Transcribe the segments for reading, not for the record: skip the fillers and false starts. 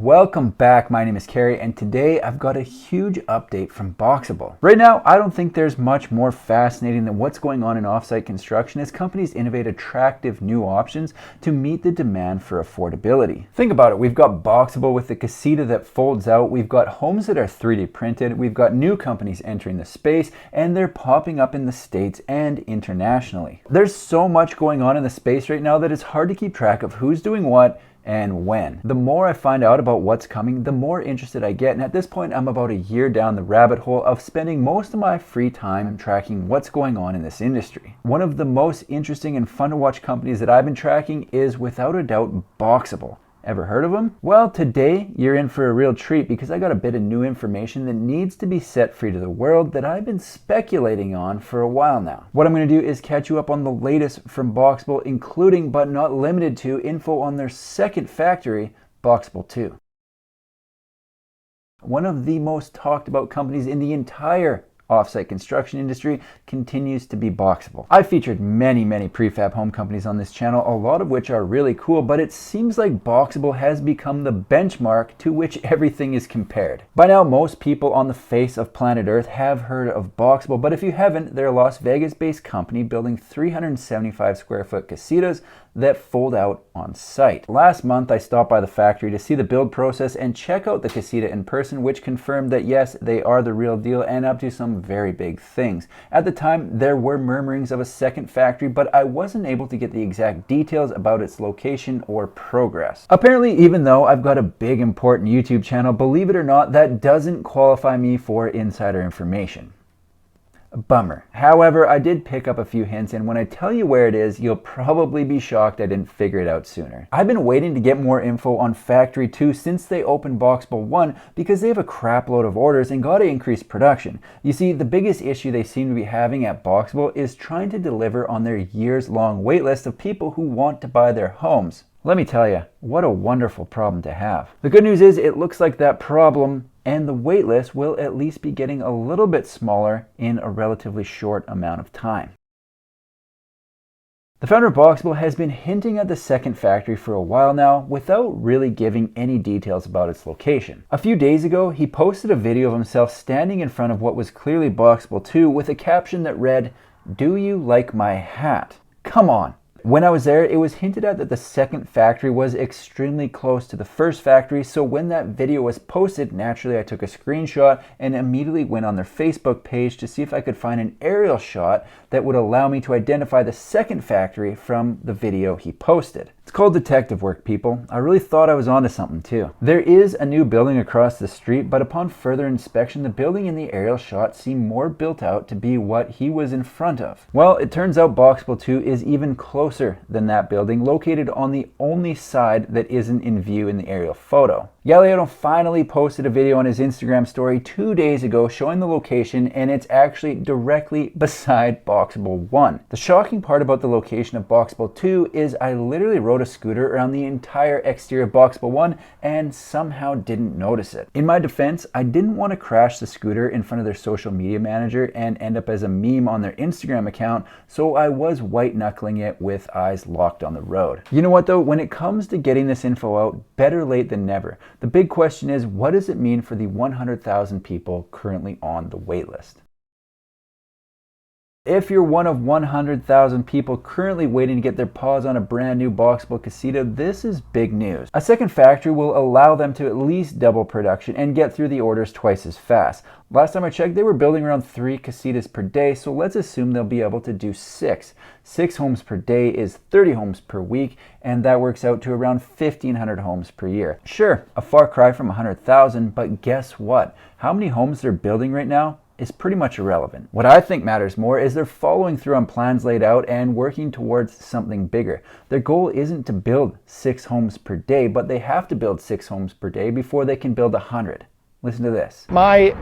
Welcome back, my name is Kerry, and today I've got a huge update from Boxable. Right now, I don't think there's much more fascinating than what's going on in offsite construction as companies innovate attractive new options to meet the demand for affordability. Think about it, we've got Boxable with the casita that folds out, we've got homes that are 3D printed, we've got new companies entering the space, and they're popping up in the States and internationally. There's so much going on in the space right now that it's hard to keep track of who's doing what and when. The more I find out about what's coming, the more interested I get, and at this point I'm about a year down the rabbit hole of spending most of my free time tracking what's going on in this industry. One of the most interesting and fun to watch companies that I've been tracking is without a doubt Boxable. Ever heard of them? Well, today you're in for a real treat because I got a bit of new information that needs to be set free to the world that I've been speculating on for a while now. What I'm going to do is catch you up on the latest from Boxable, including but not limited to info on their second factory, Boxable 2. One of the most talked about companies in the entire offsite construction industry continues to be Boxable. I've featured many prefab home companies on this channel, a lot of which are really cool, but it seems like Boxable has become the benchmark to which everything is compared. By now, most people on the face of planet Earth have heard of Boxable, but if you haven't, they're a Las Vegas-based company building 375 square foot casitas that fold out on site. Last month, I stopped by the factory to see the build process and check out the casita in person, which confirmed that yes, they are the real deal and up to some very big things. At the time, there were murmurings of a second factory, but I wasn't able to get the exact details about its location or progress. Apparently, even though I've got a big important YouTube channel, believe it or not, that doesn't qualify me for insider information. Bummer. However, I did pick up a few hints, and when I tell you where it is, you'll probably be shocked I didn't figure it out sooner. I've been waiting to get more info on Factory 2 since they opened Boxable 1 because they have a crap load of orders and got to increase production. You see, the biggest issue they seem to be having at Boxable is trying to deliver on their years-long waitlist of people who want to buy their homes. Let me tell you, what a wonderful problem to have. The good news is it looks like that problem and the waitlist will at least be getting a little bit smaller in a relatively short amount of time. The founder of Boxable has been hinting at the second factory for a while now without really giving any details about its location. A few days ago, he posted a video of himself standing in front of what was clearly Boxable 2 with a caption that read, "Do you like my hat?" Come on. When I was there, it was hinted at that the second factory was extremely close to the first factory, so when that video was posted, naturally I took a screenshot and immediately went on their Facebook page to see if I could find an aerial shot that would allow me to identify the second factory from the video he posted. It's called detective work, people. I really thought I was onto something too. There is a new building across the street, but upon further inspection, the building in the aerial shot seemed more built out to be what he was in front of. Well, it turns out Boxable 2 is even closer than that building, located on the only side that isn't in view in the aerial photo. Galeotto finally posted a video on his Instagram story 2 days ago showing the location, and it's actually directly beside Boxable 1. The shocking part about the location of Boxable 2 is I literally rode a scooter around the entire exterior of Boxable 1 and somehow didn't notice it. In my defense, I didn't want to crash the scooter in front of their social media manager and end up as a meme on their Instagram account, so I was white knuckling it with eyes locked on the road. You know what though, when it comes to getting this info out, better late than never. The big question is, what does it mean for the 100,000 people currently on the waitlist? If you're one of 100,000 people currently waiting to get their paws on a brand new Boxable casita, this is big news. A second factory will allow them to at least double production and get through the orders twice as fast. Last time I checked, they were building around 3 casitas per day, so let's assume they'll be able to do 6. 6 homes per day is 30 homes per week, and that works out to around 1,500 homes per year. Sure, a far cry from 100,000, but guess what? How many homes they're building right now is pretty much irrelevant. What I think matters more is they're following through on plans laid out and working towards something bigger. Their goal isn't to build 6 homes per day, but they have to build 6 homes per day before they can build 100. Listen to this. My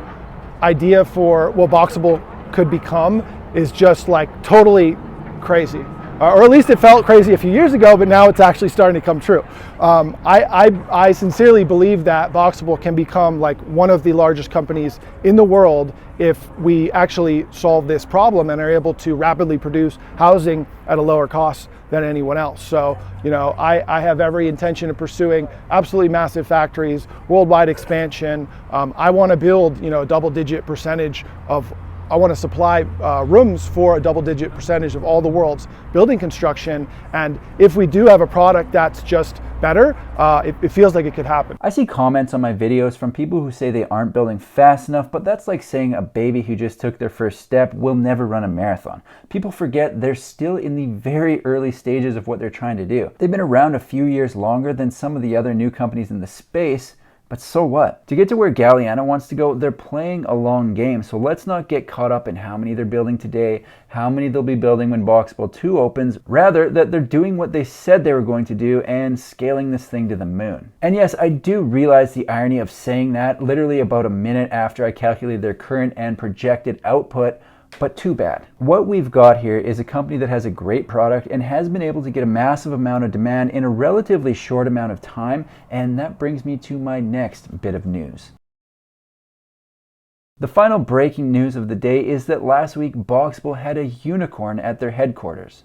idea for what Boxable could become is just like totally crazy. Or at least it felt crazy a few years ago, but now it's actually starting to come true. I sincerely believe that Boxable can become like one of the largest companies in the world if we actually solve this problem and are able to rapidly produce housing at a lower cost than anyone else. So, I have every intention of pursuing absolutely massive factories, worldwide expansion. I want to build, a double-digit percentage of I want to supply rooms for a double-digit percentage of all the world's building construction. And if we do have a product that's just better, it feels like it could happen. I see comments on my videos from people who say they aren't building fast enough, but that's like saying a baby who just took their first step will never run a marathon. People forget they're still in the very early stages of what they're trying to do. They've been around a few years longer than some of the other new companies in the space, but so what? To get to where Galiano wants to go, they're playing a long game, so let's not get caught up in how many they're building today, how many they'll be building when Boxable 2 opens, rather that they're doing what they said they were going to do and scaling this thing to the moon. And yes, I do realize the irony of saying that literally about a minute after I calculated their current and projected output, but too bad. What we've got here is a company that has a great product and has been able to get a massive amount of demand in a relatively short amount of time, and that brings me to my next bit of news. The final breaking news of the day is that last week Boxable had a unicorn at their headquarters.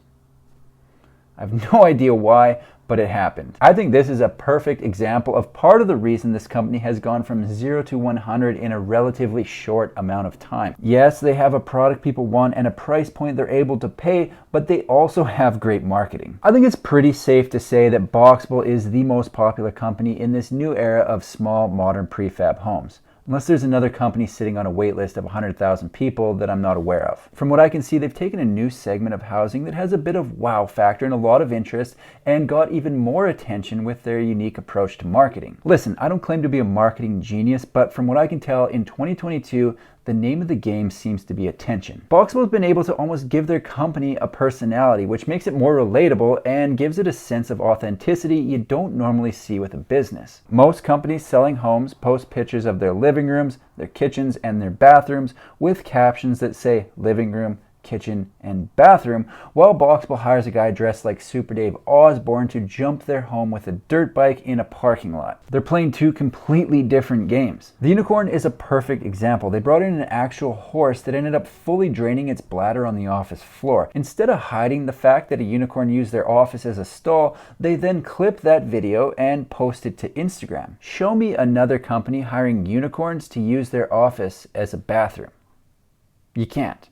I have no idea why, but it happened. I think this is a perfect example of part of the reason this company has gone from 0 to 100 in a relatively short amount of time. Yes, they have a product people want and a price point they're able to pay, but they also have great marketing. I think it's pretty safe to say that Boxable is the most popular company in this new era of small, modern prefab homes. Unless there's another company sitting on a wait list of 100,000 people that I'm not aware of. From what I can see, they've taken a new segment of housing that has a bit of wow factor and a lot of interest and got even more attention with their unique approach to marketing. Listen, I don't claim to be a marketing genius, but from what I can tell, in 2022, the name of the game seems to be attention. Boxable has been able to almost give their company a personality, which makes it more relatable and gives it a sense of authenticity you don't normally see with a business. Most companies selling homes post pictures of their living rooms, their kitchens, and their bathrooms with captions that say living room, kitchen, and bathroom, while Boxable hires a guy dressed like Super Dave Osborne to jump their home with a dirt bike in a parking lot. They're playing two completely different games. The unicorn is a perfect example. They brought in an actual horse that ended up fully draining its bladder on the office floor. Instead of hiding the fact that a unicorn used their office as a stall, they then clipped that video and posted to Instagram. Show me another company hiring unicorns to use their office as a bathroom. You can't.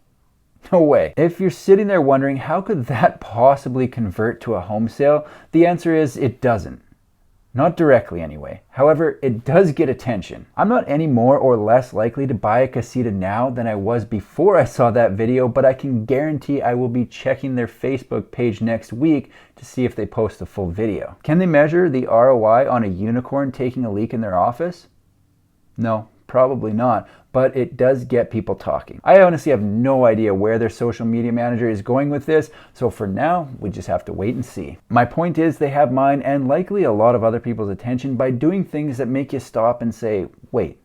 No way. If you're sitting there wondering how could that possibly convert to a home sale, the answer is it doesn't. Not directly anyway. However, it does get attention. I'm not any more or less likely to buy a casita now than I was before I saw that video, but I can guarantee I will be checking their Facebook page next week to see if they post a full video. Can they measure the ROI on a unicorn taking a leak in their office? No. Probably not, but it does get people talking. I honestly have no idea where their social media manager is going with this, so for now, we just have to wait and see. My point is they have mine and likely a lot of other people's attention by doing things that make you stop and say, wait,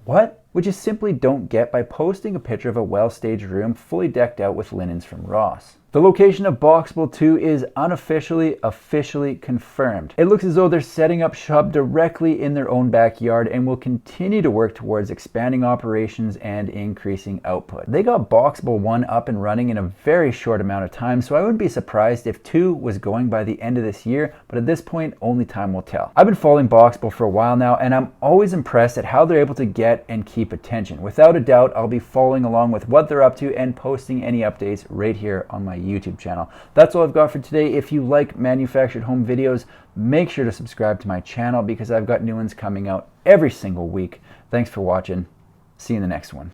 what? Which you simply don't get by posting a picture of a well-staged room fully decked out with linens from Ross. The location of Boxable 2 is officially confirmed. It looks as though they're setting up shop directly in their own backyard and will continue to work towards expanding operations and increasing output. They got Boxable 1 up and running in a very short amount of time, so I wouldn't be surprised if 2 was going by the end of this year, but at this point, only time will tell. I've been following Boxable for a while now, and I'm always impressed at how they're able to get and keep attention. Without a doubt, I'll be following along with what they're up to and posting any updates right here on my YouTube channel. That's all I've got for today. If you like manufactured home videos, make sure to subscribe to my channel because I've got new ones coming out every single week. Thanks for watching. See you in the next one.